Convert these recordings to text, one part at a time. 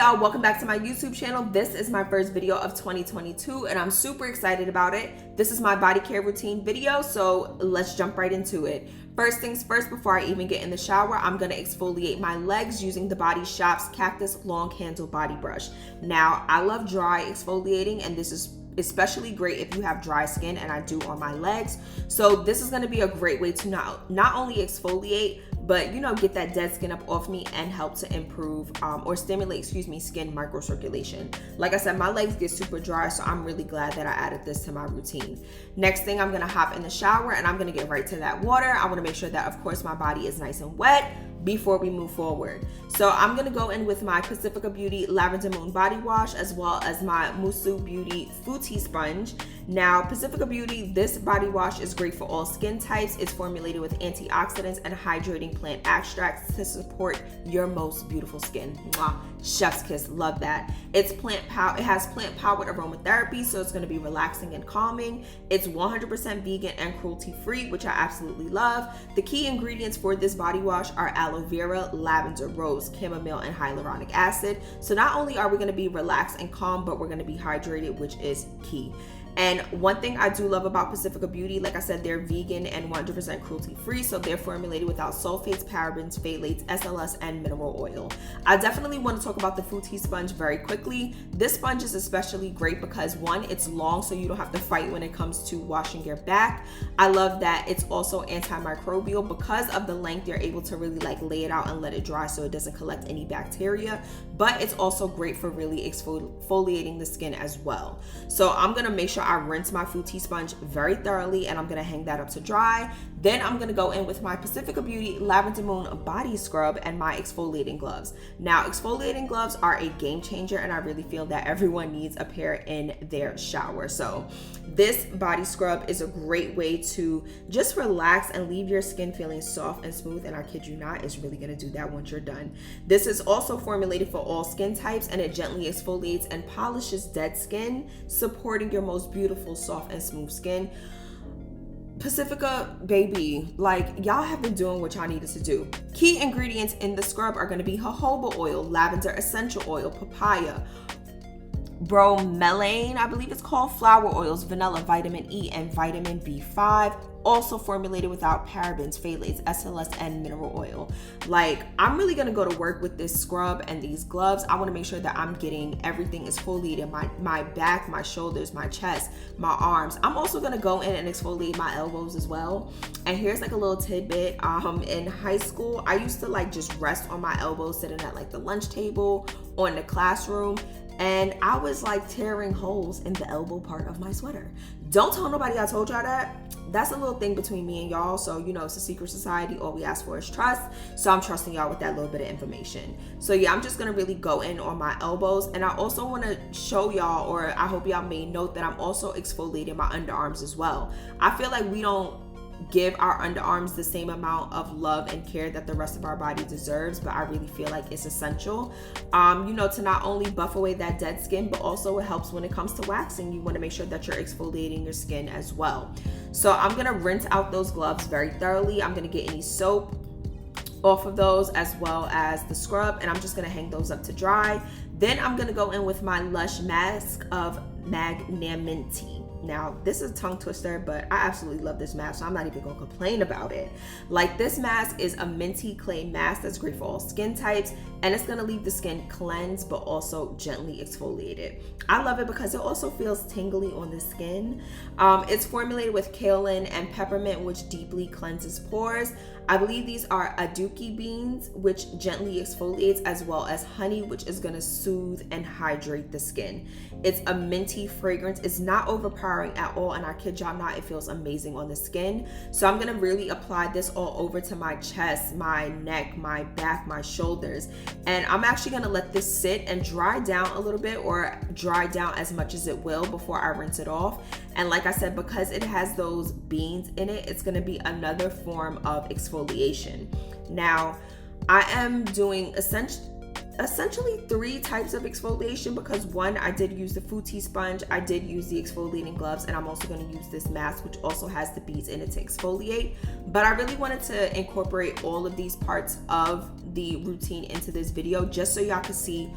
y'all, welcome back to my YouTube channel. This is my first video of 2022 and I'm super excited about it. This is my body care routine video, so let's jump right into it. First things first, before I even get in the shower, I'm gonna exfoliate my legs using the Body Shop's Cactus Long Handle Body Brush. Now, I love dry exfoliating and this is especially great if you have dry skin, and I do on my legs. So this is gonna be a great way to not only exfoliate, but get that dead skin up off me and help to improve or stimulate, skin microcirculation. Like I said, my legs get super dry, so I'm really glad that I added this to my routine. Next thing, I'm gonna hop in the shower and I'm gonna get right to that water. I wanna make sure that, of course, my body is nice and wet before we move forward. So I'm gonna go in with my Pacifica Beauty Lavender Moon Body Wash, as well as my Musu Beauty Futi Sponge. Now, Pacifica Beauty, this body wash is great for all skin types. It's formulated with antioxidants and hydrating plant extracts to support your most beautiful skin. Mwah. Chef's kiss, love that. It has plant-powered aromatherapy, so it's gonna be relaxing and calming. It's 100% vegan and cruelty-free, which I absolutely love. The key ingredients for this body wash are aloe vera, lavender, rose, chamomile, and hyaluronic acid. So not only are we gonna be relaxed and calm, but we're gonna be hydrated, which is key. And one thing I do love about Pacifica Beauty, like I said, they're vegan and 100% cruelty-free, so they're formulated without sulfates, parabens, phthalates, SLS, and mineral oil. I definitely want to talk about the Futi Sponge very quickly. This sponge is especially great because, one, it's long, so you don't have to fight when it comes to washing your back. I love that it's also antimicrobial. Because of the length, you're able to really lay it out and let it dry so it doesn't collect any bacteria, but it's also great for really exfoliating the skin as well. So I'm gonna make sure I rinse my Futi Sponge very thoroughly and I'm gonna hang that up to dry. Then I'm gonna go in with my Pacifica Beauty Lavender Moon Body Scrub and my exfoliating gloves. Now, exfoliating gloves are a game changer and I really feel that everyone needs a pair in their shower. So this body scrub is a great way to just relax and leave your skin feeling soft and smooth, and I kid you not, it's really gonna do that once you're done. This is also formulated for all skin types and it gently exfoliates and polishes dead skin, supporting your most beautiful, soft, and smooth skin. Pacifica, baby, y'all have been doing what y'all needed to do. Key ingredients in the scrub are going to be jojoba oil, lavender essential oil, papaya, bromelain, I believe it's called, flower oils, vanilla, vitamin E, and vitamin B5. Also formulated without parabens, phthalates, SLS, and mineral oil. I'm really gonna go to work with this scrub and these gloves. I wanna make sure that I'm getting everything exfoliated, my back, my shoulders, my chest, my arms. I'm also gonna go in and exfoliate my elbows as well. And here's a little tidbit. In high school, I used to just rest on my elbows sitting at the lunch table or in the classroom. And I was tearing holes in the elbow part of my sweater. Don't tell nobody I told y'all that. That's a little thing between me and y'all. So, it's a secret society. All we ask for is trust. So I'm trusting y'all with that little bit of information. So yeah, I'm just gonna really go in on my elbows. And I also wanna show y'all, or I hope y'all made note, that I'm also exfoliating my underarms as well. I feel like we don't give our underarms the same amount of love and care that the rest of our body deserves, but I really feel like it's essential to not only buff away that dead skin, but also it helps when it comes to waxing. You want to make sure that you're exfoliating your skin as well. So I'm gonna rinse out those gloves very thoroughly. I'm gonna get any soap off of those as well as the scrub, and I'm just gonna hang those up to dry. Then I'm gonna go in with my Lush mask of Magnaminty. Now, this is a tongue twister, but I absolutely love this mask, so I'm not even gonna complain about it. This mask is a minty clay mask that's great for all skin types, and it's gonna leave the skin cleansed, but also gently exfoliated. I love it because it also feels tingly on the skin. It's formulated with kaolin and peppermint, which deeply cleanses pores. I believe these are aduki beans, which gently exfoliates, as well as honey, which is gonna soothe and hydrate the skin. It's a minty fragrance. It's not overpowering at all, and I kid y'all not, it feels amazing on the skin. So I'm gonna really apply this all over to my chest, my neck, my back, my shoulders. And I'm actually gonna let this sit and dry down a little bit, or dry down as much as it will, before I rinse it off. And like I said, because it has those beans in it, it's gonna be another form of exfoliation. Now, I am doing essentially 3 types of exfoliation, because one, I did use the Futi Sponge, I did use the exfoliating gloves, and I'm also going to use this mask, which also has the beads in it to exfoliate. But I really wanted to incorporate all of these parts of the routine into this video, just so y'all can see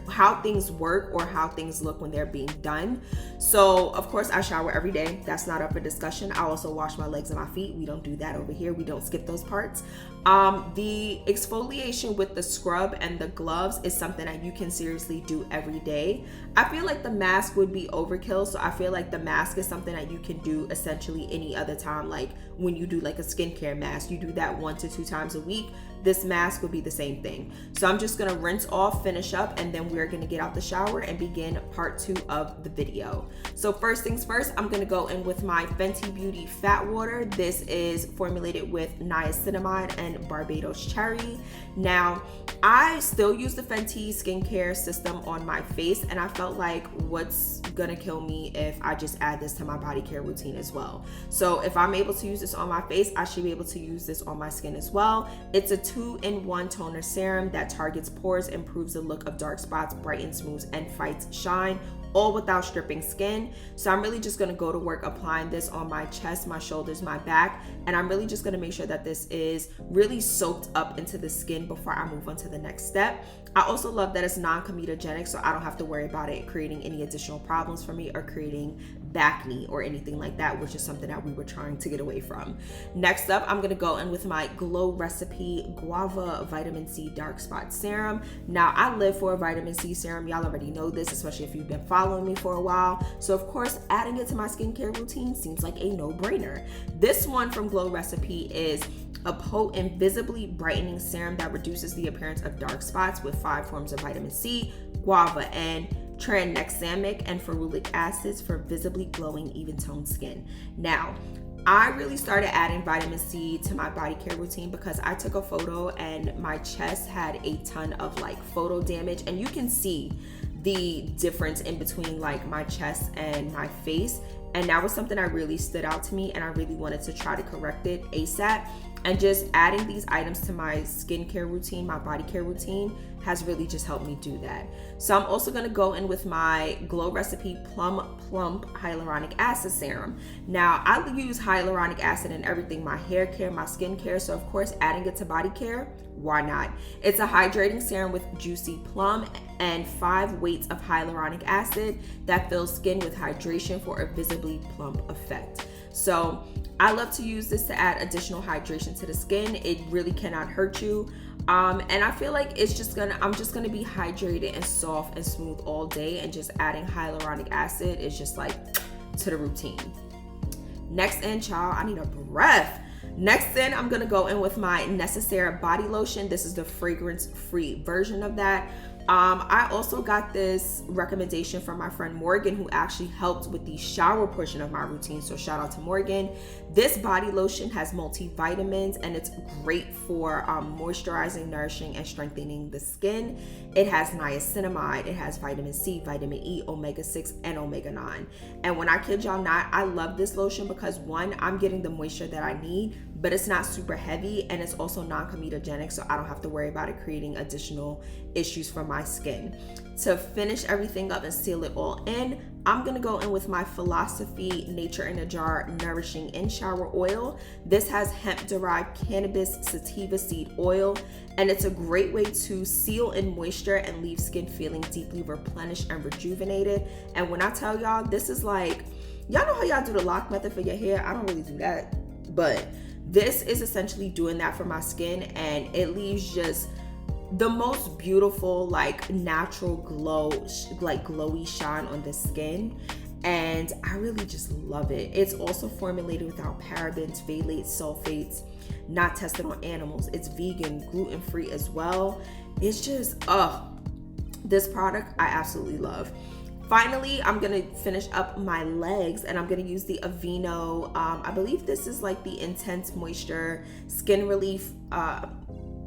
how things work or how things look when they're being done. So of course I shower every day. That's not up for discussion. I also wash my legs and my feet. We don't do that over here. We don't skip those parts. The exfoliation with the scrub and the gloves is something that you can seriously do every day. I feel like the mask would be overkill, so I feel like the mask is something that you can do essentially any other time. Like when you do like a skincare mask, you do that 1 to 2 times a week. This mask would be the same thing. So I'm just gonna rinse off, finish up, and then we're gonna get out the shower and begin part 2 of the video. So first things first, I'm gonna go in with my Fenty Beauty Fat Water. This is formulated with niacinamide and Barbados cherry. Now, I still use the Fenty skincare system on my face, and I felt like what's gonna kill me if I just add this to my body care routine as well. So if I'm able to use this on my face, I should be able to use this on my skin as well. It's a 2-in-1 toner serum that targets pores, improves the look of dark spots, brightens, smooths, and fights shine, all without stripping skin. So I'm really just gonna go to work applying this on my chest, my shoulders, my back, and I'm really just gonna make sure that this is really soaked up into the skin before I move on to the next step. I also love that it's non-comedogenic, so I don't have to worry about it creating any additional problems for me or creating acne or anything like that, which is something that we were trying to get away from. Next up, I'm gonna go in with my Glow Recipe Guava Vitamin C Dark Spot Serum. Now, I live for a vitamin C serum. Y'all already know this, especially if you've been following me for a while. So of course, adding it to my skincare routine seems like a no-brainer. This one from Glow Recipe is a potent, visibly brightening serum that reduces the appearance of dark spots with 5 forms of vitamin C, guava, and tranexamic and ferulic acids for visibly glowing, even-toned skin. Now, I really started adding vitamin C to my body care routine because I took a photo and my chest had a ton of like photo damage, and you can see the difference in between like my chest and my face. And that was something that really stood out to me, and I really wanted to try to correct it ASAP. And just adding these items to my skincare routine, my body care routine, has really just helped me do that. So I'm also gonna go in with my Glow Recipe Plump Hyaluronic Acid Serum. Now, I use hyaluronic acid in everything, my hair care, my skin care, so of course adding it to body care, why not? It's a hydrating serum with juicy plum and 5 weights of hyaluronic acid that fills skin with hydration for a visibly plump effect. So I love to use this to add additional hydration to the skin. It really cannot hurt you. And I feel like I'm just gonna be hydrated and soft and smooth all day, and just adding hyaluronic acid is just like to the routine. Next in, child, I need a breath. Next in, I'm gonna go in with my Necessaire body lotion. This is the fragrance-free version of that. I also got this recommendation from my friend Morgan, who actually helped with the shower portion of my routine, so shout out to Morgan. This body lotion has multivitamins, and it's great for moisturizing, nourishing, and strengthening the skin. It has niacinamide, it has vitamin C, vitamin E, omega-6, and omega-9. And when I kid y'all not, I love this lotion because one, I'm getting the moisture that I need, but it's not super heavy, and it's also non-comedogenic, so I don't have to worry about it creating additional issues for my skin. To finish everything up and seal it all in, I'm gonna go in with my Philosophy Nature in a Jar Nourishing In Shower Oil. This has hemp-derived cannabis sativa seed oil, and it's a great way to seal in moisture and leave skin feeling deeply replenished and rejuvenated. And when I tell y'all, this is like, y'all know how y'all do the lock method for your hair? I don't really do that, but this is essentially doing that for my skin, and it leaves just the most beautiful, like natural glow, like glowy shine on the skin. And I really just love it. It's also formulated without parabens, phthalates, sulfates, not tested on animals. It's vegan, gluten-free as well. It's just, this product I absolutely love. Finally, I'm gonna finish up my legs, and I'm gonna use the Aveeno, I believe this is like the Intense Moisture Skin Relief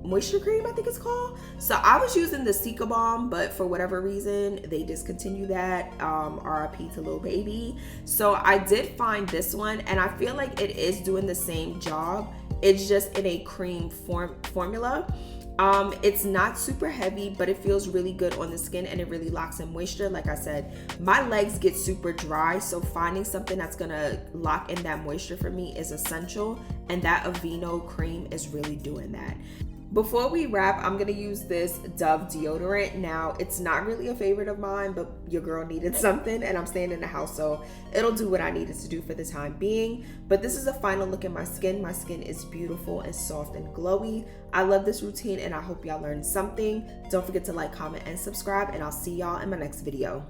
moisture cream, I think it's called. So I was using the Cica Balm, but for whatever reason they discontinued that. RIP to Lil Baby. So I did find this one, and I feel like it is doing the same job. It's just in a cream formula. It's not super heavy, but it feels really good on the skin and it really locks in moisture. Like I said, my legs get super dry, so finding something that's gonna lock in that moisture for me is essential, and that Aveeno cream is really doing that. Before we wrap, I'm gonna use this Dove deodorant. Now, it's not really a favorite of mine, but your girl needed something and I'm staying in the house, so it'll do what I need it to do for the time being. But this is a final look at my skin. My skin is beautiful and soft and glowy. I love this routine and I hope y'all learned something. Don't forget to like, comment, and subscribe, and I'll see y'all in my next video.